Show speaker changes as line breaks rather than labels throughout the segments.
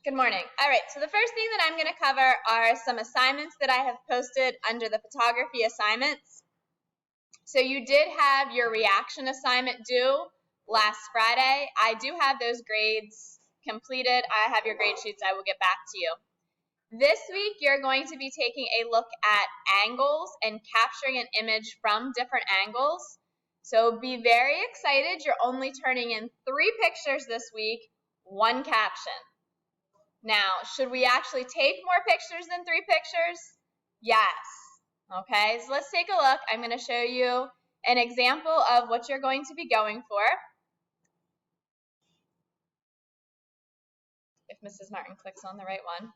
Good morning. All right, so the first thing that I'm going to cover are some assignments that I have posted under the photography assignments. So you did have your reaction assignment due last Friday. I do have those grades completed. I have your grade sheets. I will get back to you. This week, you're going to be taking a look at angles and capturing an image from different angles. So be very excited. You're only turning in 3 pictures this week, 1 caption. Now, should we actually take more pictures than 3 pictures? Yes. Okay, so let's take a look. I'm going to show you an example of what you're going to be going for. If Mrs. Martin clicks on the right one.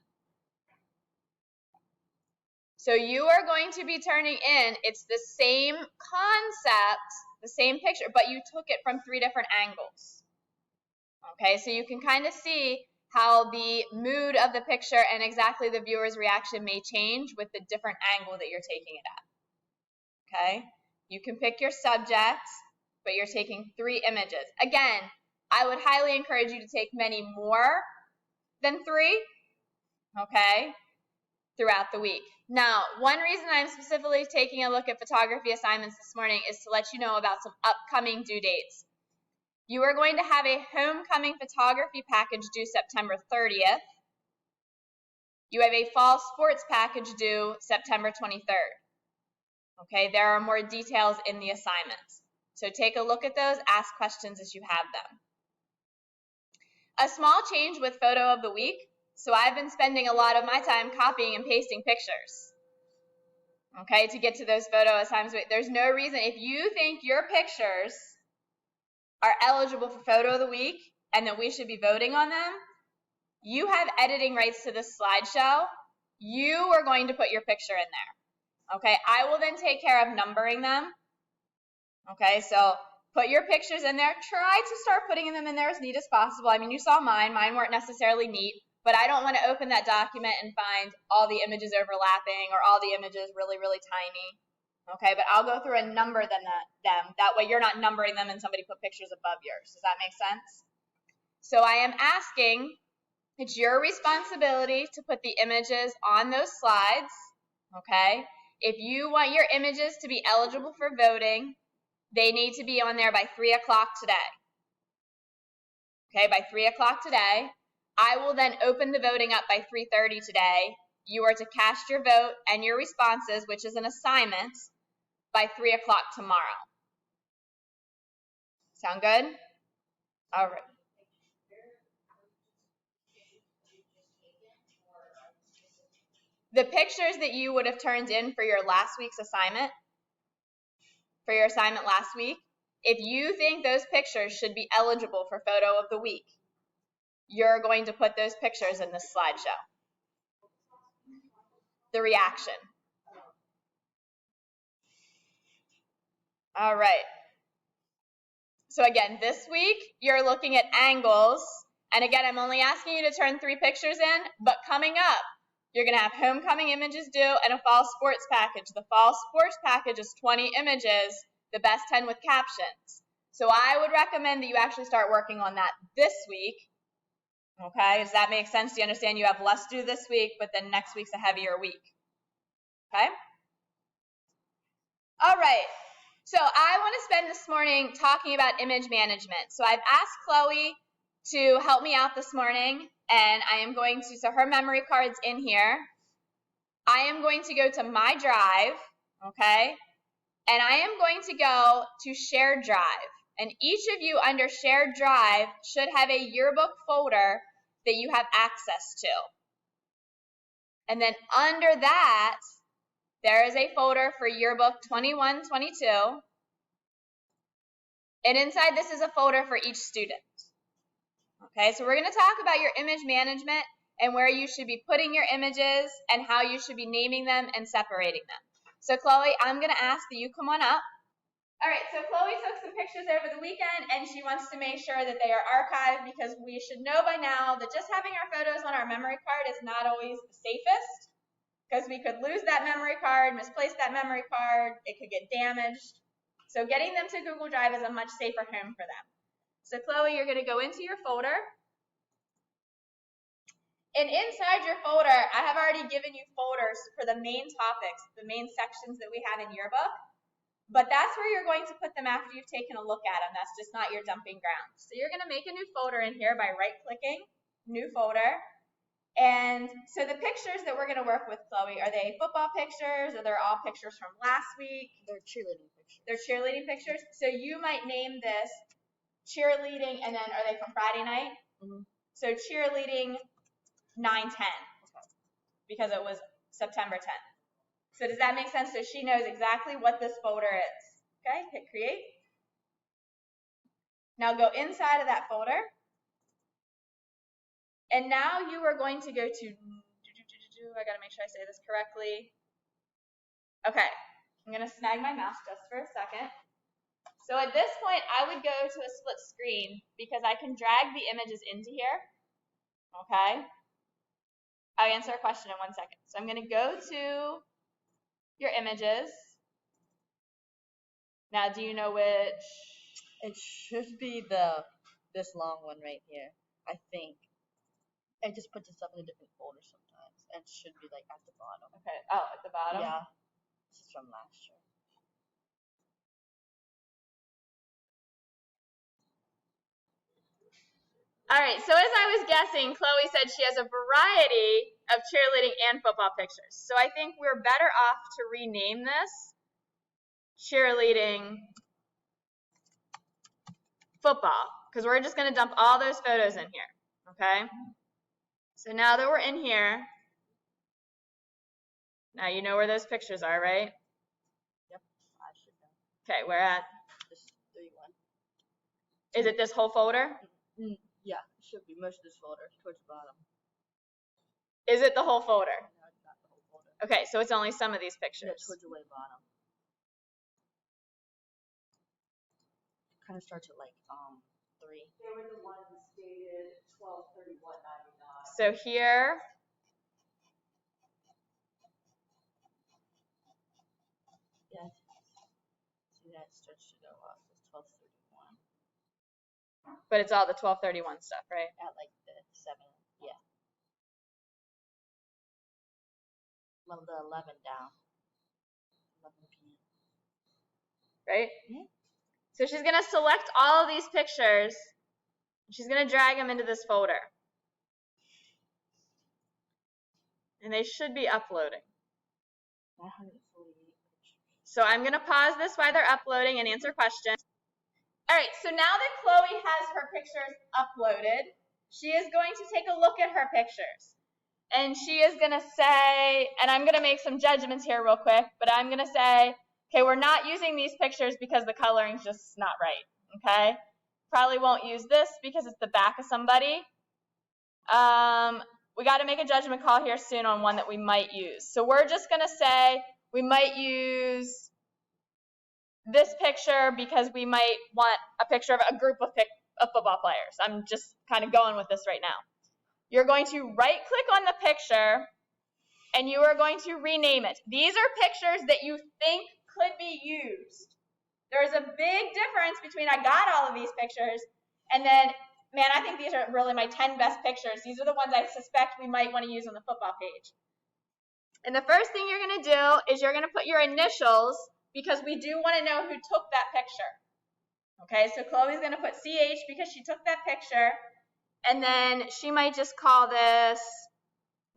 So you are going to be turning in, it's the same concept, the same picture, but you took it from 3 different angles. Okay, so you can kind of see how the mood of the picture and exactly the viewer's reaction may change with the different angle that you're taking it at. Okay, you can pick your subject, but you're taking 3 images. Again, I would highly encourage you to take many more than 3, okay, throughout the week. Now, one reason I'm specifically taking a look at photography assignments this morning is to let you know about some upcoming due dates. You are going to have a homecoming photography package due September 30th. You have a fall sports package due September 23rd. Okay, there are more details in the assignments. So take a look at those, ask questions as you have them. A small change with photo of the week. So I've been spending a lot of my time copying and pasting pictures, okay, to get to those photo assignments. There's no reason, if you think your pictures are eligible for photo of the week and that we should be voting on them, you have editing rights to this slideshow. You are going to put your picture in there, okay? I will then take care of numbering them, okay? So put your pictures in there. Try to start putting them in there as neat as possible. I mean, you saw mine. Mine weren't necessarily neat. But I don't want to open that document and find all the images overlapping or all the images really, really tiny. Okay, but I'll go through and number them. That way you're not numbering them and somebody put pictures above yours. Does that make sense? So I am asking, it's your responsibility to put the images on those slides. Okay, if you want your images to be eligible for voting, they need to be on there by 3 o'clock today. Okay, by 3 o'clock today. I will then open the voting up by 3:30 today. You are to cast your vote and your responses, which is an assignment, by 3 o'clock tomorrow. Sound good? All right. The pictures that you would have turned in for your last week's assignment, for your assignment last week, if you think those pictures should be eligible for photo of the week, you're going to put those pictures in this slideshow. The reaction. All right. So again, this week, you're looking at angles. And again, I'm only asking you to turn 3 pictures in, but coming up, you're going to have homecoming images due and a fall sports package. The fall sports package is 20 images, the best 10 with captions. So I would recommend that you actually start working on that this week. Okay, does that make sense? Do you understand you have less due this week, but then next week's a heavier week? Okay? All right. So I want to spend this morning talking about image management. So I've asked Chloe to help me out this morning, and I am going to, so her memory card's in here. I am going to go to my drive, okay? And I am going to go to shared drive. And each of you under shared drive should have a yearbook folder that you have access to. And then under that, there is a folder for yearbook 21-22. And inside this is a folder for each student. Okay, so we're going to talk about your image management and where you should be putting your images and how you should be naming them and separating them. So Chloe, I'm going to ask that you come on up. All right, so Chloe took some pictures over the weekend and she wants to make sure that they are archived because we should know by now that just having our photos on our memory card is not always the safest because we could lose that memory card, misplace that memory card, it could get damaged. So getting them to Google Drive is a much safer home for them. So Chloe, you're going to go into your folder. And inside your folder, I have already given you folders for the main topics, the main sections that we have in your book. But that's where you're going to put them after you've taken a look at them. That's just not your dumping ground. So you're going to make a new folder in here by right-clicking, new folder. And so the pictures that we're going to work with, Chloe, are they football pictures, or they're all pictures from last week?
They're cheerleading pictures.
They're cheerleading pictures. So you might name this cheerleading, and then are they from Friday night?
Mm-hmm.
So cheerleading 9/10, because it was September 10th. So does that make sense? So she knows exactly what this folder is. Okay, hit create. Now go inside of that folder. And now you are going to go to, I gotta make sure I say this correctly. Okay, I'm gonna snag my mouse just for a second. So at this point, I would go to a split screen because I can drag the images into here. Okay. I'll answer a question in 1 second. So I'm going to go to your images. Now, do you know which?
It should be this long one right here, I think. I just put this up in a different folder sometimes. And it should be like at the bottom.
Okay. Oh, at the bottom?
Yeah. This is from last year.
All right, so as I was guessing, Chloe said she has a variety of cheerleading and football pictures. So I think we're better off to rename this cheerleading football, because we're just going to dump all those photos in here, okay? So now that we're in here, now you know where those pictures are, right?
Yep, I should know.
Okay, where at?
This 31.
Is it this whole folder?
Yeah, it should be most of this folder towards the bottom.
Is it the whole folder?
No, it's not the whole folder.
Okay, so it's only some of these pictures.
Yeah, towards the way bottom. It kind of starts at like 3.
They were the ones dated 12/31/99.
So here,
Yeah. See that it starts to go up. It's 12/31.
but it's all the 12/31 stuff, right?
At like the 7. Yeah. Well, the 11 down. 11 p.m.
Right?
Mhm.
So she's going to select all of these pictures. She's going to drag them into this folder. And they should be uploading.
148 pictures.
So I'm going to pause this while they're uploading and answer questions. All right, so now that Chloe has her pictures uploaded, she is going to take a look at her pictures. And she is going to say, and I'm going to make some judgments here real quick, but I'm going to say, okay, we're not using these pictures because the coloring's just not right, okay? Probably won't use this because it's the back of somebody. We got to make a judgment call here soon on one that we might use. So we're just going to say we might use this picture because we might want a picture of a group of football players. I'm just kind of going with this right now. You're going to right-click on the picture, and you are going to rename it. These are pictures that you think could be used. There's a big difference between I got all of these pictures, and then, man, I think these are really my 10 best pictures. These are the ones I suspect we might want to use on the football page. And the first thing you're going to do is you're going to put your initials, because we do want to know who took that picture. Okay, so Chloe's going to put CH because she took that picture, and then she might just call this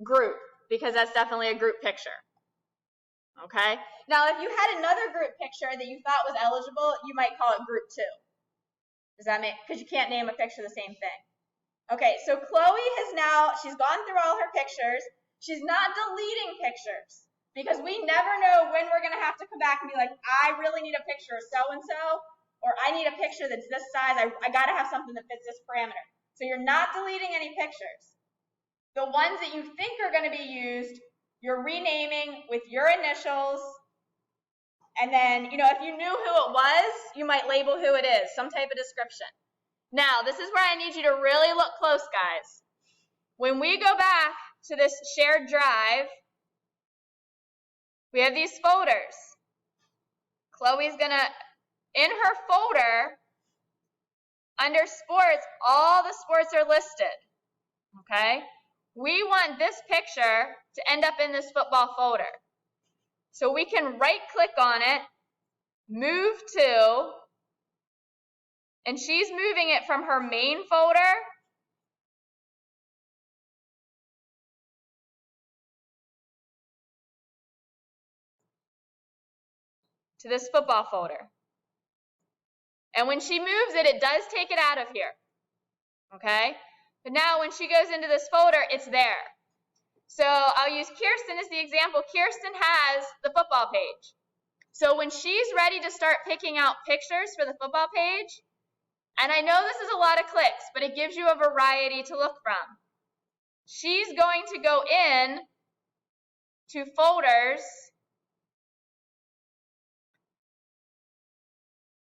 group, because that's definitely a group picture. Okay, now if you had another group picture that you thought was eligible, you might call it group 2. Does that make, because you can't name a picture the same thing. Okay, so Chloe has now, she's gone through all her pictures. She's not deleting pictures, because we never know when we're going to have to come back and be like, I really need a picture of so-and-so, or I need a picture that's this size. I got to have something that fits this parameter. So you're not deleting any pictures. The ones that you think are going to be used, you're renaming with your initials. And then, you know, if you knew who it was, you might label who it is, some type of description. Now, this is where I need you to really look close, guys. When we go back to this shared drive, we have these folders. Chloe's going to, in her folder, under sports, all the sports are listed. Okay? we want this picture to end up in this football folder. So we can right-click on it, move to, and she's moving it from her main folder to this football folder. And when she moves it, it does take it out of here. Okay? But now when she goes into this folder, it's there. So I'll use Kirsten as the example. Kirsten has the football page. So when she's ready to start picking out pictures for the football page, and I know this is a lot of clicks, but it gives you a variety to look from. She's going to go in to folders,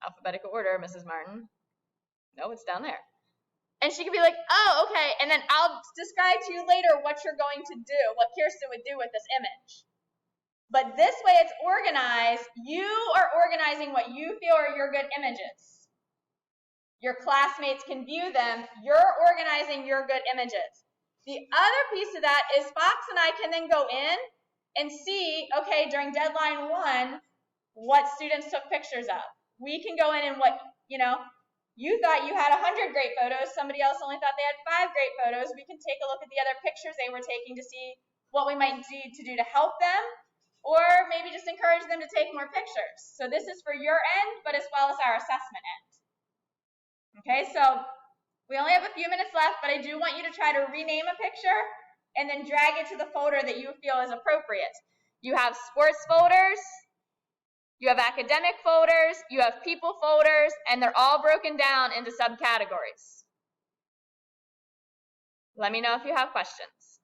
alphabetical order, Mrs. Martin. No, it's down there. And she could be like, oh, okay, and then I'll describe to you later what you're going to do, what Kirsten would do with this image. But this way it's organized. You are organizing what you feel are your good images. Your classmates can view them. You're organizing your good images. The other piece of that is Fox and I can then go in and see, okay, during deadline 1, what students took pictures of. We can go in and what, you thought you had 100 great photos. Somebody else only thought they had 5 great photos. We can take a look at the other pictures they were taking to see what we might need to do to help them, or maybe just encourage them to take more pictures. So this is for your end, but as well as our assessment end. Okay, so we only have a few minutes left, but I do want you to try to rename a picture and then drag it to the folder that you feel is appropriate. You have sports folders, you have academic folders, you have people folders, and they're all broken down into subcategories. Let me know if you have questions.